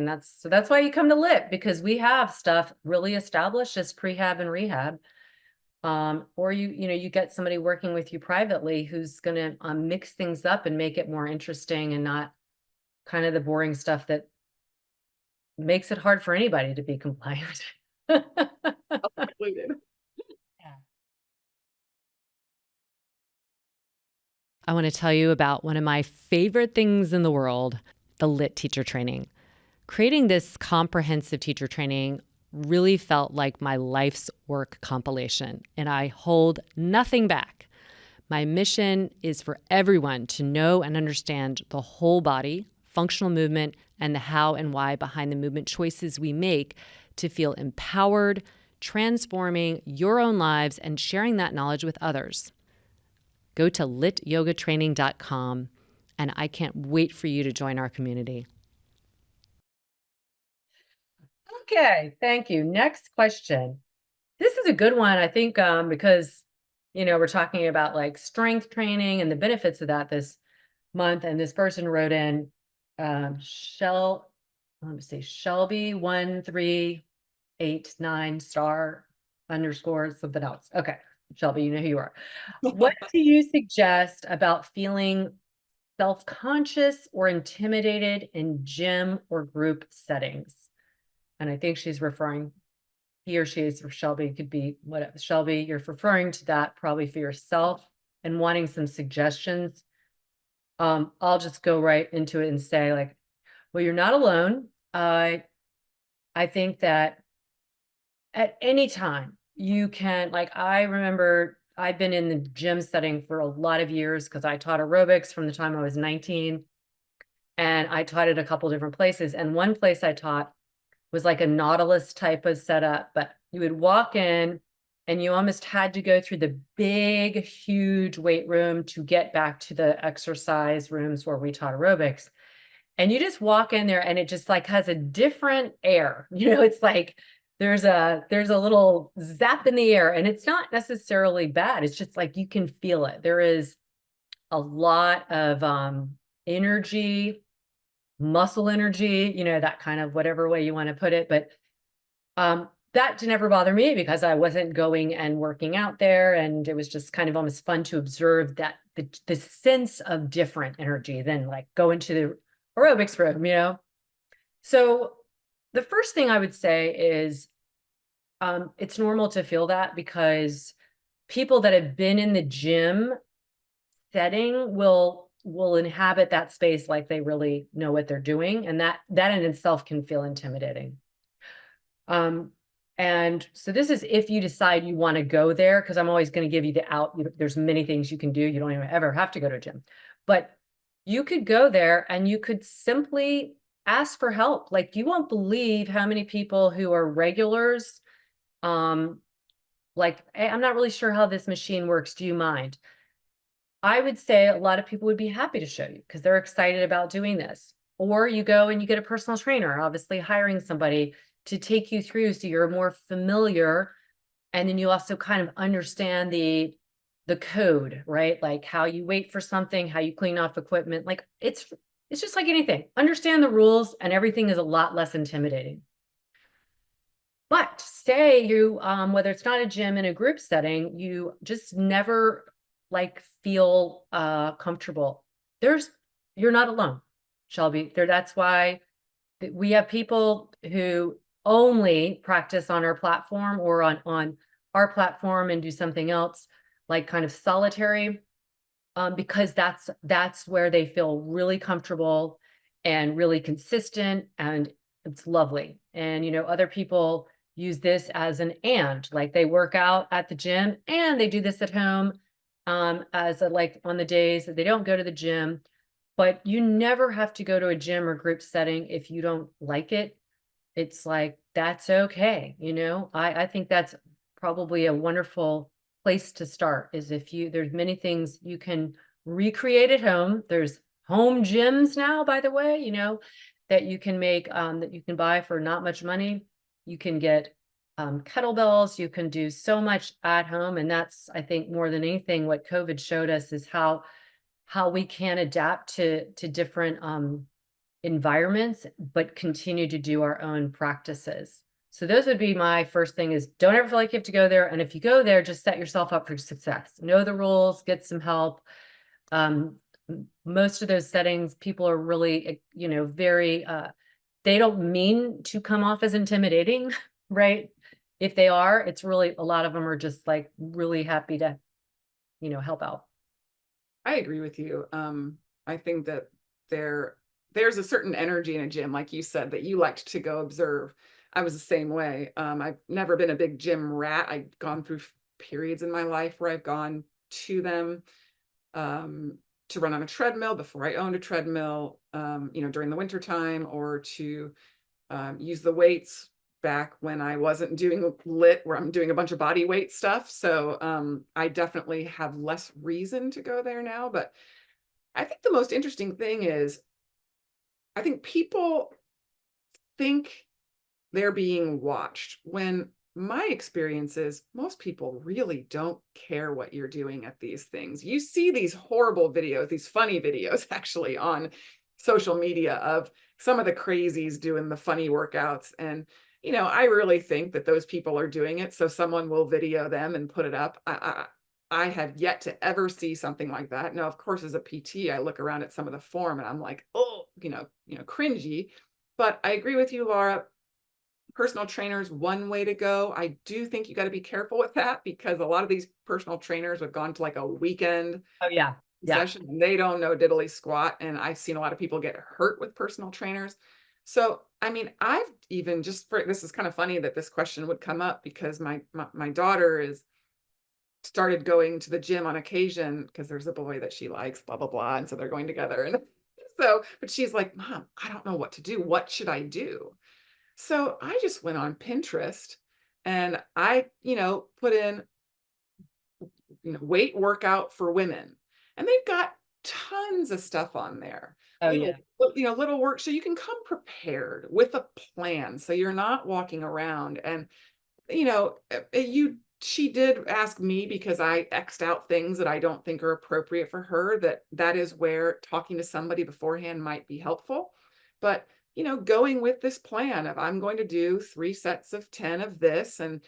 And that's why you come to LYT, because we have stuff really established as prehab and rehab. Or you get somebody working with you privately who's going to mix things up and make it more interesting and not kind of the boring stuff that makes it hard for anybody to be compliant. Included. I want to tell you about one of my favorite things in the world, the LYT teacher training. Creating this comprehensive teacher training really felt like my life's work compilation, and I hold nothing back. My mission is for everyone to know and understand the whole body, functional movement, and the how and why behind the movement choices we make to feel empowered, transforming your own lives, and sharing that knowledge with others. Go to lytyogatraining.com, and I can't wait for you to join our community. Okay, thank you. Next question. This is a good one, I think, because, we're talking about like strength training and the benefits of that this month. And this person wrote in, let me see, Shelby1389 star underscore something else. Okay, Shelby, you know who you are. What do you suggest about feeling self-conscious or intimidated in gym or group settings? And I think she's referring, he or she is, or Shelby could be whatever. Shelby, you're referring to that probably for yourself and wanting some suggestions. I'll just go right into it and say, like, well, you're not alone. I think that at any time you can, like, I remember I've been in the gym setting for a lot of years because I taught aerobics from the time I was 19, and I taught at a couple different places. And one place I taught was like a Nautilus type of setup, but you would walk in and you almost had to go through the big, huge weight room to get back to the exercise rooms where we taught aerobics. And you just walk in there and it just like has a different air. It's like there's a little zap in the air, and it's not necessarily bad. It's just like you can feel it. There is a lot of energy, muscle energy, that kind of whatever way you want to put it. But that did never bother me because I wasn't going and working out there. And it was just kind of almost fun to observe that the sense of different energy than like go into the aerobics room. So the first thing I would say is it's normal to feel that, because people that have been in the gym setting will inhabit that space like they really know what they're doing, and that in itself can feel intimidating. And so this is if you decide you want to go there, because I'm always going to give you the out. There's many things you can do. You don't even ever have to go to a gym, but you could go there and you could simply ask for help. Like, you won't believe how many people who are regulars, like, hey, I'm not really sure how this machine works. Do you mind? I would say a lot of people would be happy to show you because they're excited about doing this. Or you go and you get a personal trainer, obviously hiring somebody to take you through so you're more familiar. And then you also kind of understand the code, right? Like how you wait for something, how you clean off equipment. Like it's just like anything. Understand the rules and everything is a lot less intimidating. But say you, whether it's not a gym in a group setting, you just never like feel comfortable. You're not alone, Shelby. That's why we have people who only practice on our platform or on our platform and do something else, like kind of solitary, because that's where they feel really comfortable and really consistent, and it's lovely. And other people use this as like they work out at the gym and they do this at home, as like on the days that they don't go to the gym. But you never have to go to a gym or group setting if you don't like it. It's like, that's okay. I think that's probably a wonderful place to start, is there's many things you can recreate at home. There's home gyms now, by the way, that you can make, that you can buy for not much money. You can get kettlebells. You can do so much at home. And that's, I think, more than anything, what COVID showed us is how we can adapt to different environments, but continue to do our own practices. So those would be my first thing is don't ever feel like you have to go there. And if you go there, just set yourself up for success. Know the rules, get some help. Most of those settings, people are really, very, they don't mean to come off as intimidating, right? If they are, it's really, a lot of them are just like really happy to, help out. I agree with you. I think that there's a certain energy in a gym, like you said, that you liked to go observe. I was the same way. I've never been a big gym rat. I've gone through periods in my life where I've gone to them um, to run on a treadmill before I owned a treadmill, during the winter time, or to use the weights back when I wasn't doing lit, where I'm doing a bunch of body weight stuff. So I definitely have less reason to go there now. But I think the most interesting thing is I think people think they're being watched when my experience is most people really don't care what you're doing at these things. You see these horrible videos, these funny videos actually on social media of some of the crazies doing the funny workouts. And, I really think that those people are doing it so someone will video them and put it up. I have yet to ever see something like that. Now, of course, as a PT, I look around at some of the form and I'm like, oh, cringy. But I agree with you, Laura. Personal trainers one way to go. I do think you got to be careful with that because a lot of these personal trainers have gone to like a weekend Oh yeah. Yeah. session and they don't know diddly squat. And I've seen a lot of people get hurt with personal trainers. So, I mean, I've even just for this is kind of funny that this question would come up because my daughter is started going to the gym on occasion because there's a boy that she likes, blah, blah, blah. And so they're going together. And so, but she's like, Mom, I don't know what to do. What should I do? So I just went on Pinterest and I, put in, weight workout for women. And they've got tons of stuff on there. Oh yeah. Little work so you can come prepared with a plan. So you're not walking around and you she did ask me because I X'd out things that I don't think are appropriate for her, that is where talking to somebody beforehand might be helpful. But, going with this plan of I'm going to do 3 sets of 10 of this and,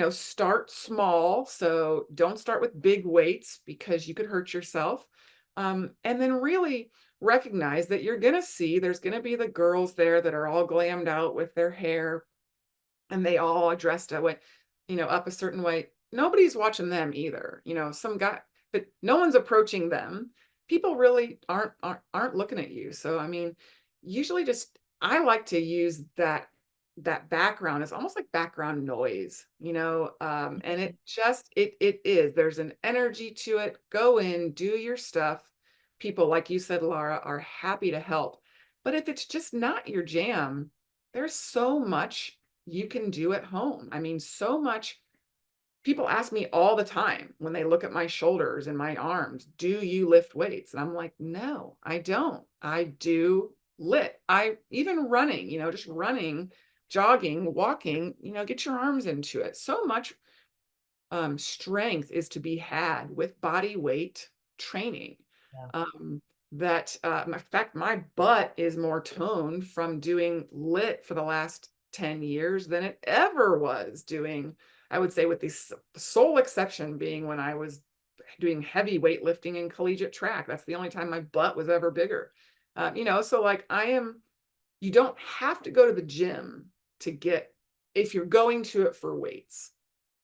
start small. So don't start with big weights because you could hurt yourself. And then really recognize that there's going to be the girls there that are all glammed out with their hair and they all are dressed up a certain way. Nobody's watching them either. Some guy, but no one's approaching them. People really aren't looking at you. So I mean, usually just I like to use that background as almost like background noise, and it is. There's an energy to it. Go in, do your stuff. People, like you said, Laura, are happy to help. But if it's just not your jam, there's so much you can do at home. I mean, so much. People ask me all the time when they look at my shoulders and my arms, do you lift weights? And I'm like, no, I don't. I do lit. I even running, just running, jogging, walking, get your arms into it. So much strength is to be had with body weight training. Yeah. Um, in fact, my butt is more toned from doing lit for the last 10 years than it ever was doing, I would say, with the sole exception being when I was doing heavy weightlifting in collegiate track. That's the only time my butt was ever bigger. So like you don't have to go to the gym to get, if you're going to it for weights,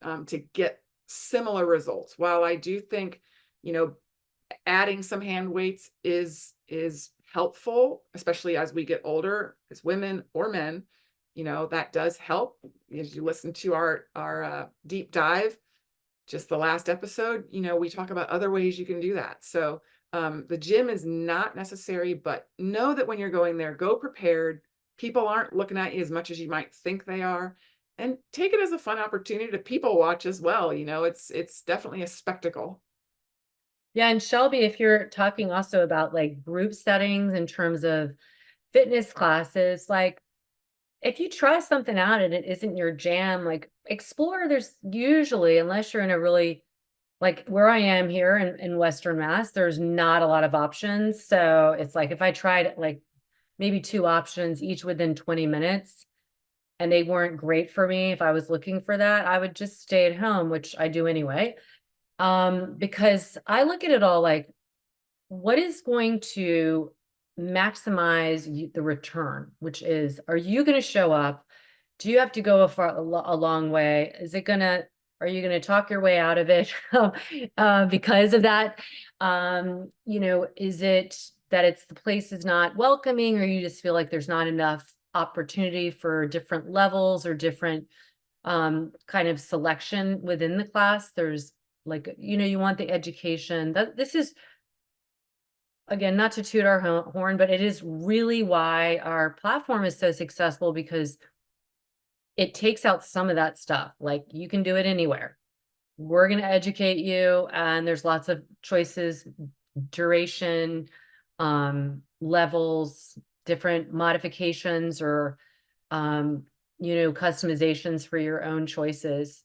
to get similar results. While I do think, adding some hand weights is helpful, especially as we get older, as women or men, that does help. As you listen to our deep dive, just the last episode, we talk about other ways you can do that. So the gym is not necessary, but know that when you're going there, go prepared. People aren't looking at you as much as you might think they are. And take it as a fun opportunity to people watch as well. It's definitely a spectacle. Yeah, and Shelby, if you're talking also about like group settings in terms of fitness classes, like if you try something out and it isn't your jam, like explore. There's usually, unless you're in a really like where I am here in Western Mass, there's not a lot of options. So it's like if I tried like maybe 2 options, each within 20 minutes, and they weren't great for me if I was looking for that, I would just stay at home, which I do anyway. Because I look at it all like, what is going to maximize the return, which is, are you going to show up? Do you have to go a long way? Are you going to talk your way out of it because of that? Is it that the place is not welcoming, or you just feel like there's not enough opportunity for different levels or different kind of selection within the class? There's like, you want the education that this is, again, not to toot our horn, but it is really why our platform is so successful, because it takes out some of that stuff. Like, you can do it anywhere. We're going to educate you, and there's lots of choices, duration, levels, different modifications, or customizations for your own choices.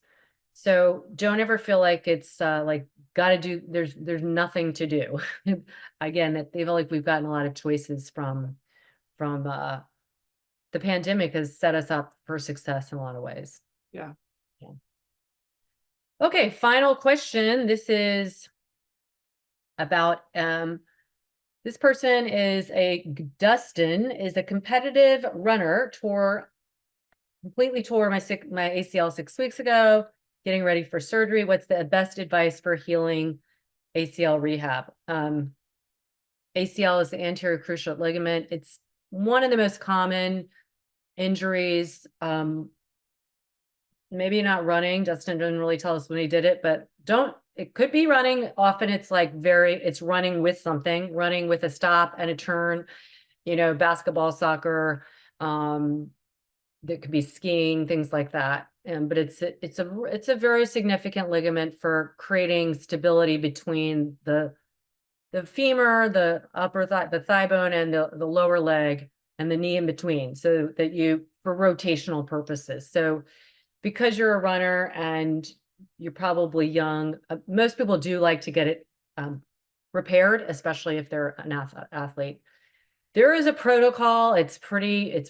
So don't ever feel like it's like, gotta do, there's nothing to do. Again, that they feel like we've gotten a lot of choices from the pandemic has set us up for success in a lot of ways. Yeah. Yeah. Okay, final question. This is about this person is Dustin is a competitive runner, completely tore my ACL 6 weeks ago, getting ready for surgery. What's the best advice for healing ACL rehab? ACL is the anterior cruciate ligament. It's one of the most common injuries. Maybe not running. Dustin didn't really tell us when he did it, but it could be running. Often it's like it's running with something, running with a stop and a turn, basketball, soccer, that could be skiing, things like that. But it's a very significant ligament for creating stability between the femur, the upper thigh, the thigh bone, and the lower leg, and the knee in between, so that for rotational purposes. So because you're a runner and you're probably young, most people do like to get it repaired, especially if they're an athlete. There is a protocol. It's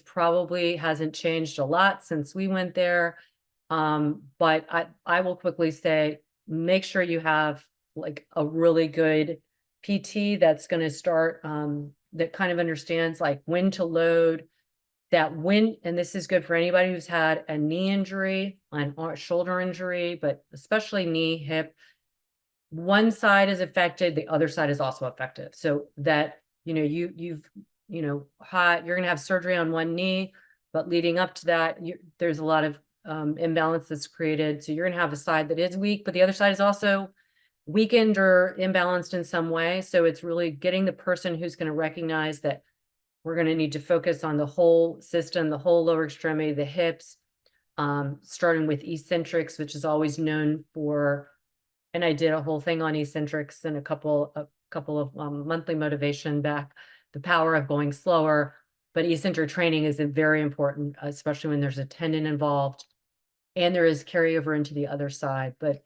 probably hasn't changed a lot since we went there. But I will quickly say, make sure you have like a really good PT that's going to start, that kind of understands like when to load, and this is good for anybody who's had a knee injury and or shoulder injury, but especially knee, hip. One side is affected, the other side is also affected. So that, you're going to have surgery on one knee, but leading up to that, there's a lot of imbalance that's created. So you're going to have a side that is weak, but the other side is also weakened or imbalanced in some way. So it's really getting the person who's going to recognize that we're going to need to focus on the whole system, the whole lower extremity, the hips, starting with eccentrics, which is always known for, and I did a whole thing on eccentrics in a couple of monthly motivation back, the power of going slower. But eccentric training is very important, especially when there's a tendon involved and there is carryover into the other side. But,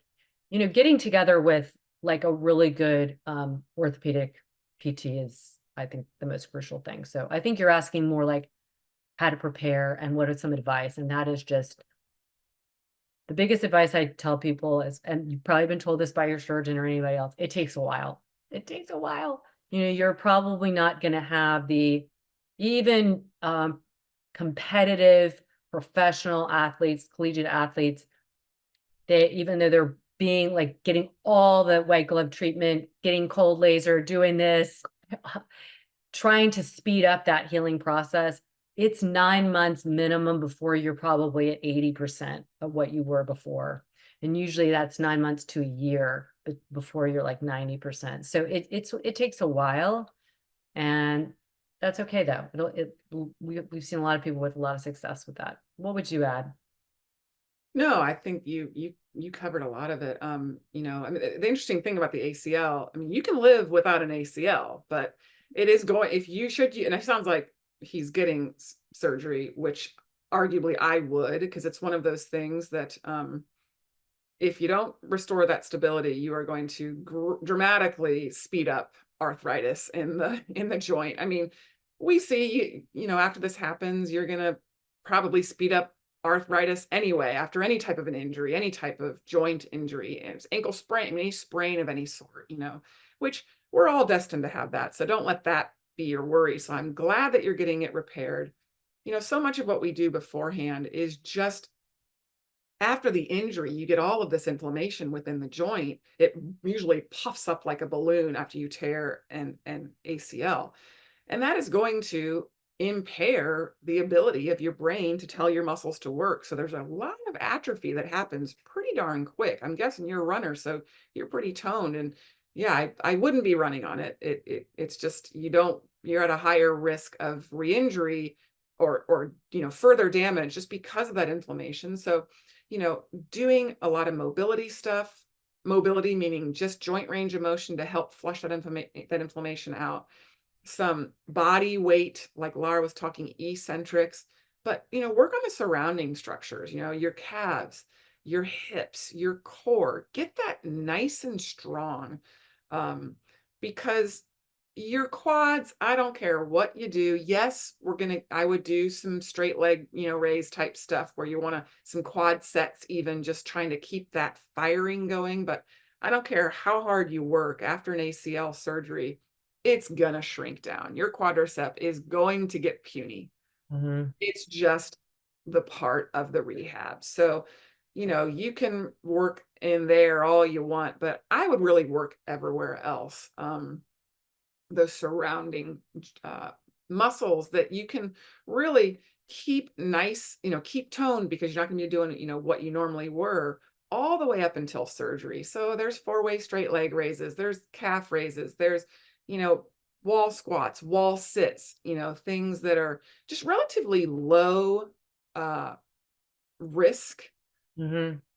getting together with like a really good orthopedic PT is, I think, the most crucial thing. So I think you're asking more like how to prepare and what are some advice. And that is just the biggest advice I tell people is, and you've probably been told this by your surgeon or anybody else, it takes a while. It takes a while. You're probably not going to have the even competitive professional athletes, collegiate athletes, even though they're being like getting all the white glove treatment, getting cold laser, doing this, trying to speed up that healing process, it's 9 months minimum before you're probably at 80% of what you were before. And usually that's 9 months to a year before you're like 90%. So it takes a while, and that's okay though. We've seen a lot of people with a lot of success with that. What would you add? No, I think you covered a lot of it. I mean, the interesting thing about the ACL, I mean, you can live without an ACL, but it is going, if you should, and it sounds like he's getting surgery, which arguably I would, because it's one of those things that if you don't restore that stability, you are going to dramatically speed up arthritis in the joint. I mean, we see, after this happens, you're going to probably speed up arthritis anyway, after any type of an injury, any type of joint injury, and it's ankle sprain, any sprain of any sort, which we're all destined to have that. So don't let that be your worry. So I'm glad that you're getting it repaired. So much of what we do beforehand is just after the injury, you get all of this inflammation within the joint. It usually puffs up like a balloon after you tear an ACL. And that is going to impair the ability of your brain to tell your muscles to work. So there's a lot of atrophy that happens pretty darn quick. I'm guessing you're a runner, so you're pretty toned. And yeah, I wouldn't be running on it. It's just you're at a higher risk of re-injury or further damage just because of that inflammation. So, doing a lot of mobility stuff, mobility meaning just joint range of motion to help flush that inflammation out. Some body weight, like Laura was talking, eccentrics, but work on the surrounding structures, your calves, your hips, your core, get that nice and strong. Because your quads, I don't care what you do. Yes, I would do some straight leg, raise type stuff where you want some quad sets, even just trying to keep that firing going. But I don't care how hard you work after an ACL surgery, it's going to shrink down. Your quadricep is going to get puny. It's just the part of the rehab. So, you can work in there all you want, but I would really work everywhere else. The surrounding muscles that you can really keep nice, keep toned, because you're not going to be doing, what you normally were all the way up until surgery. So there's 4-way straight leg raises, there's calf raises, there's, wall squats, wall sits, things that are just relatively low risk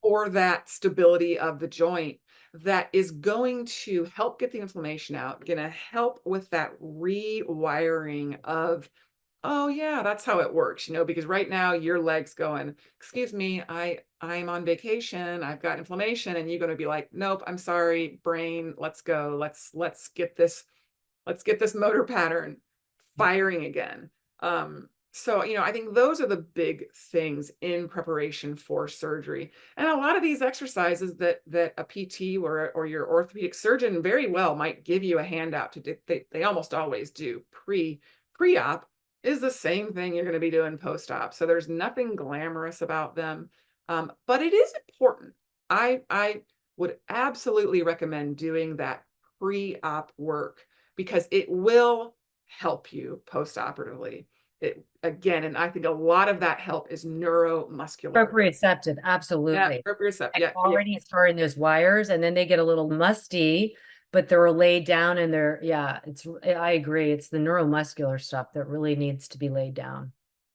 for that stability of the joint, that is going to help get the inflammation out, going to help with that rewiring of, oh yeah, that's how it works, because right now your leg's going, excuse me, I'm on vacation, I've got inflammation, and you're going to be like, nope, I'm sorry, brain, let's go, let's get this motor pattern firing again. So, I think those are the big things in preparation for surgery. And a lot of these exercises that a PT or your orthopedic surgeon very well might give you a handout to do, they almost always do pre-op, is the same thing you're going to be doing post-op. So there's nothing glamorous about them. But it is important. I would absolutely recommend doing that pre-op work, because it will help you post-operatively. Again, and I think a lot of that help is neuromuscular. Proprioceptive, absolutely. Yeah, proprioceptive. Yeah, already starting those wires, and then they get a little musty, but they're laid down, and I agree. It's the neuromuscular stuff that really needs to be laid down.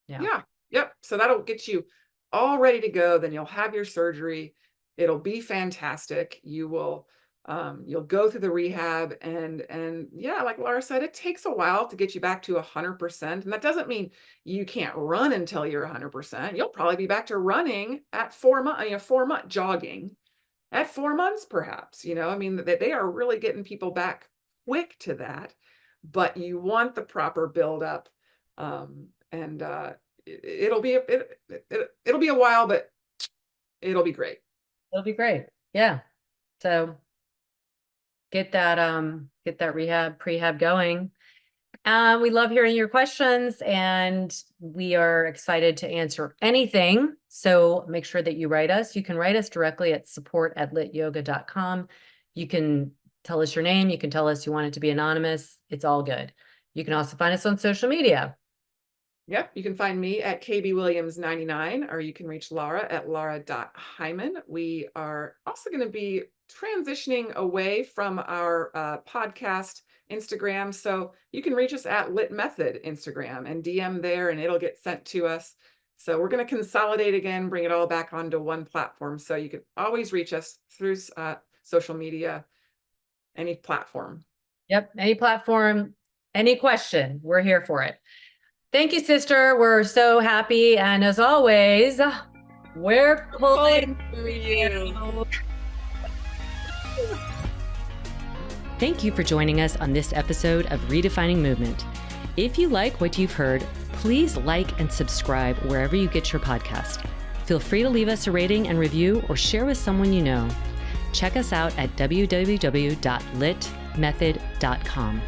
Yeah. Yep. So that'll get you all ready to go. Then you'll have your surgery. It'll be fantastic. You'll go through the rehab, and yeah, like Laura said, it takes a while to get you back to 100%. And that doesn't mean you can't run until you're 100%. You'll probably be back to running at 4 months, 4-month jogging at 4 months, perhaps, I mean, they are really getting people back quick to that, but you want the proper buildup. And it'll be a while, but it'll be great. It'll be great. Yeah. So get that prehab going. We love hearing your questions, and we are excited to answer anything. So make sure that you write us. You can write us directly at support@lytyoga.com. You can tell us your name. You can tell us you want it to be anonymous. It's all good. You can also find us on social media. Yep, you can find me at kbwilliams99, or you can reach Laura at laura.hyman. We are also going to be transitioning away from our podcast Instagram. So you can reach us at Lit Method Instagram and DM there, and it'll get sent to us. So we're going to consolidate again, bring it all back onto one platform. So you can always reach us through social media, any platform. Yep, any platform, any question, we're here for it. Thank you, sister. We're so happy. And as always, we're pulling for you. Thank you for joining us on this episode of Redefining Movement. If you like what you've heard, please like and subscribe wherever you get your podcast. Feel free to leave us a rating and review or share with someone you know. Check us out at www.litmethod.com.